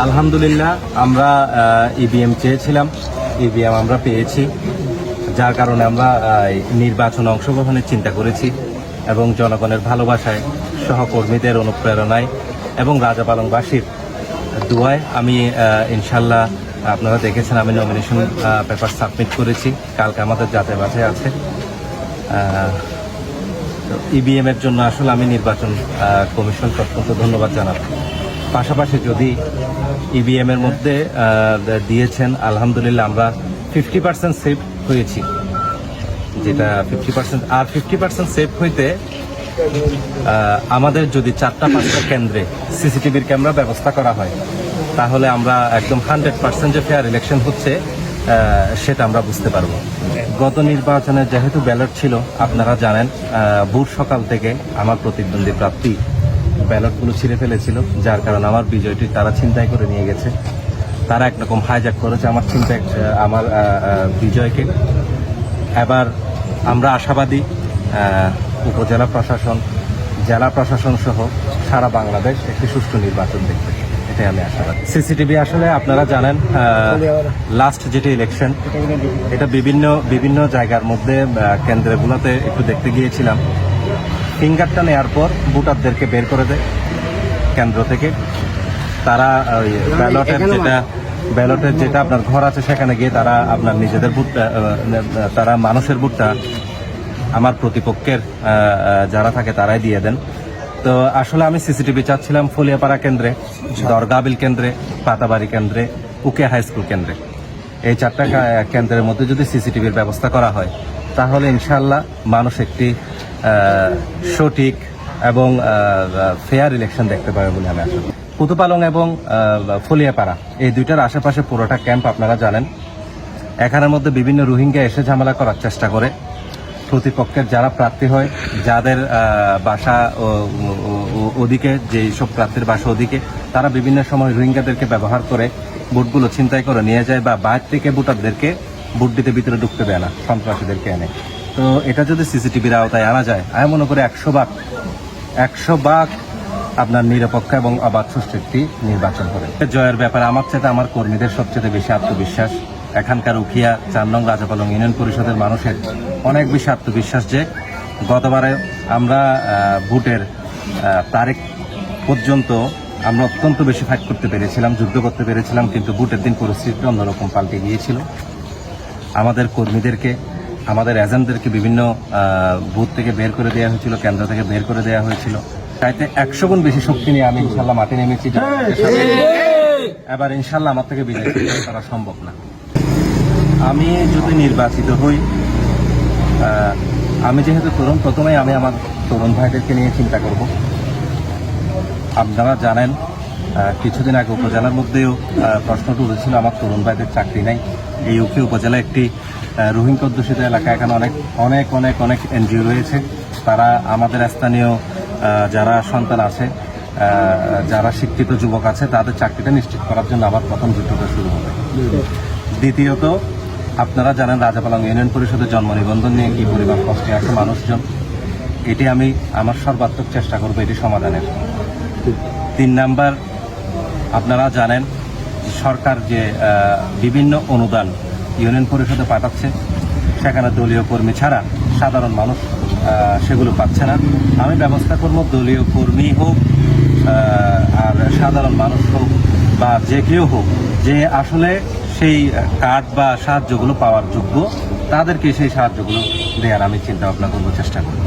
আলহামদুলিল্লাহ আমরা ইভিএম চেয়েছিলাম, ইভিএম আমরা পেয়েছি, যার কারণে আমরা নির্বাচনে অংশগ্রহণের চিন্তা করেছি এবং জনগণের ভালোবাসায়, সহকর্মীদের অনুপ্রেরণায় এবং রাজাপালংবাসীর দোয়ায় আমি ইনশাল্লাহ, আপনারা দেখেছেন আমি নমিনেশন পেপার সাবমিট করেছি। কালকে আমাদের যাচাই বাছাই আছে। ইভিএম এর জন্য আসলে আমি নির্বাচন কমিশনকে অত্যন্ত ধন্যবাদ জানাব। পাশাপাশি যদি ইভিএম এর মধ্যে দিয়েছেন, আলহামদুলিল্লাহ আমরা 50% সেভ হয়েছি, যেটা 50%, আর 50% সেভ হইতে আমাদের যদি 4-5টা কেন্দ্রে সিসিটিভির ক্যামেরা ব্যবস্থা করা হয়, তাহলে আমরা একদম 100% যে ফেয়ার ইলেকশন হচ্ছে সেটা আমরা বুঝতে পারবো। গত নির্বাচনে যেহেতু ব্যালট ছিল, আপনারা জানেন ভোর সকাল থেকে আমার প্রতিদ্বন্দ্বী প্রার্থী ব্যালটগুলো ছিঁড়ে ফেলেছিল, যার কারণে আমার বিজয়টি তারা ছিনতাই করে নিয়ে গেছে। তারা একরকম হাইজ্যাক করেছে আমার বিজয়কে। এবার আমরা আশাবাদী উপজেলা প্রশাসন, জেলা প্রশাসন সহ সারা বাংলাদেশ একটি সুষ্ঠু নির্বাচন দেখবে, এটাই আমি আশাবাদী। সিসিটিভি আসলে আপনারা জানেন লাস্ট যেটি ইলেকশন, এটা বিভিন্ন জায়গার মধ্যে কেন্দ্রগুলোতে একটু দেখতে গিয়েছিলাম। ফিঙ্গারটা নেওয়ার পর ভোটারদেরকে বের করে দেয় কেন্দ্র থেকে। তারা ওই ব্যালটের যেটা আপনার ঘর আছে সেখানে গিয়ে তারা আপনার নিজেদের ভোটটা, তারা মানুষের ভোটটা আমার প্রতিপক্ষের যারা থাকে তারাই দিয়ে দেন। তো আসলে আমি সিসিটিভি চাচ্ছিলাম ফলিয়াপাড়া কেন্দ্রে, দরগাবিল কেন্দ্রে, পাতাবাড়ি কেন্দ্রে, উকে হাই স্কুল কেন্দ্রে। এই 4টা কেন্দ্রের মধ্যে যদি সিসিটিভির ব্যবস্থা করা হয়, তাহলে ইনশাআল্লাহ মানুষ একটি সঠিক এবং ফেয়ার ইলেকশন দেখতে পাবে বলে আমি আশা করি। কুতুপালং এবং ফলিয়াপাড়া এই দুইটার আশেপাশে পুরোটা ক্যাম্প আপনারা জানেন। এখানের মধ্যে বিভিন্ন রোহিঙ্গা এসে ঝামেলা করার চেষ্টা করে। প্রতিপক্ষের যারা প্রার্থী হয়, যাদের বাসা ওদিকে, যেই সব প্রার্থীর বাসা ওদিকে, তারা বিভিন্ন সময় রোহিঙ্গাদেরকে ব্যবহার করে ভোটগুলো ছিনতাই করে নিয়ে যায়, বা বাইরে থেকে ভোটারদেরকে ভোট দিতে ভিতরে ঢুকতে দেয় না, সন্ত্রাসীদেরকে এনে। তো এটা যদি সিসিটিভির আওতায় আনা যায়, আমি মনে করি 100 ভাগ আপনার নিরপেক্ষ এবং অবাধ সুষ্ঠু একটি নির্বাচন হবে। জয়ের ব্যাপারে আমার চাইতে আমার কর্মীদের সবচেয়ে বেশি আত্মবিশ্বাস। এখানকার উখিয়া 4 নং রাজাপালং ইউনিয়ন পরিষদের মানুষের অনেক বেশি আত্মবিশ্বাস যে গতবারে আমরা ভোটের তারিখ পর্যন্ত আমরা অত্যন্ত বেশি ফাইট করতে পেরেছিলাম, যুদ্ধ করতে পেরেছিলাম, কিন্তু ভোটের দিন পরিস্থিতি অন্যরকম পাল্টে গিয়েছিল। আমাদের কর্মীদেরকে, আমাদের এজেন্টদেরকে বিভিন্ন বুথ থেকে বের করে দেওয়া হয়েছিল, কেন্দ্র থেকে বের করে দেওয়া হয়েছিল। তাইতে 100 গুণ বেশি শক্তি নিয়ে আমি ইনশাল্লাহ মাঠে নেমেছি। এবার ইনশাল্লাহ আমার থেকে বিজয় করা সম্ভব না। আমি যদি নির্বাচিত হই, আমি যেহেতু তরুণ, প্রথমেই আমি আমার তরুণ ভাইদেরকে নিয়ে চিন্তা করব। আপনারা জানেন কিছুদিন আগে উপজেলার মধ্যেও প্রশ্নটা উঠেছিল আমার তরুণ ভাইদের চাকরি নাই। এই উখি উপজেলা একটি রোহিঙ্গা অধ্যুষিত এলাকা, এখানে অনেক এনজিও রয়েছে। তারা আমাদের স্থানীয় যারা সন্তান আছে, যারা শিক্ষিত যুবক আছে, তাদের চাকরিটা নিশ্চিত করার জন্য আমার প্রথম যুদ্ধটা শুরু হবে। দ্বিতীয়ত, আপনারা জানেন রাজাপালং ইউনিয়ন পরিষদের জন্ম নিবন্ধন নিয়ে কি পরিমাণ কষ্টে আছে মানুষজন। এটি আমি আমার সর্বাত্মক চেষ্টা করবো এটি সমাধানের। 3 নাম্বার, আপনারা জানেন সরকার যে বিভিন্ন অনুদান ইউনিয়ন পরিষদে পাঠাচ্ছে, সেখানে দলীয় কর্মী ছাড়া সাধারণ মানুষ সেগুলো পাচ্ছে না। আমি ব্যবস্থা করব দলীয় কর্মী হোক আর সাধারণ মানুষ হোক বা যে কেউ হোক, যে আসলে সেই কার্ড বা সাহায্যগুলো পাওয়ার যোগ্য, তাদেরকে সেই সাহায্যগুলো দেওয়ার আমি চিন্তা ভাবনা করবো, চেষ্টা করব।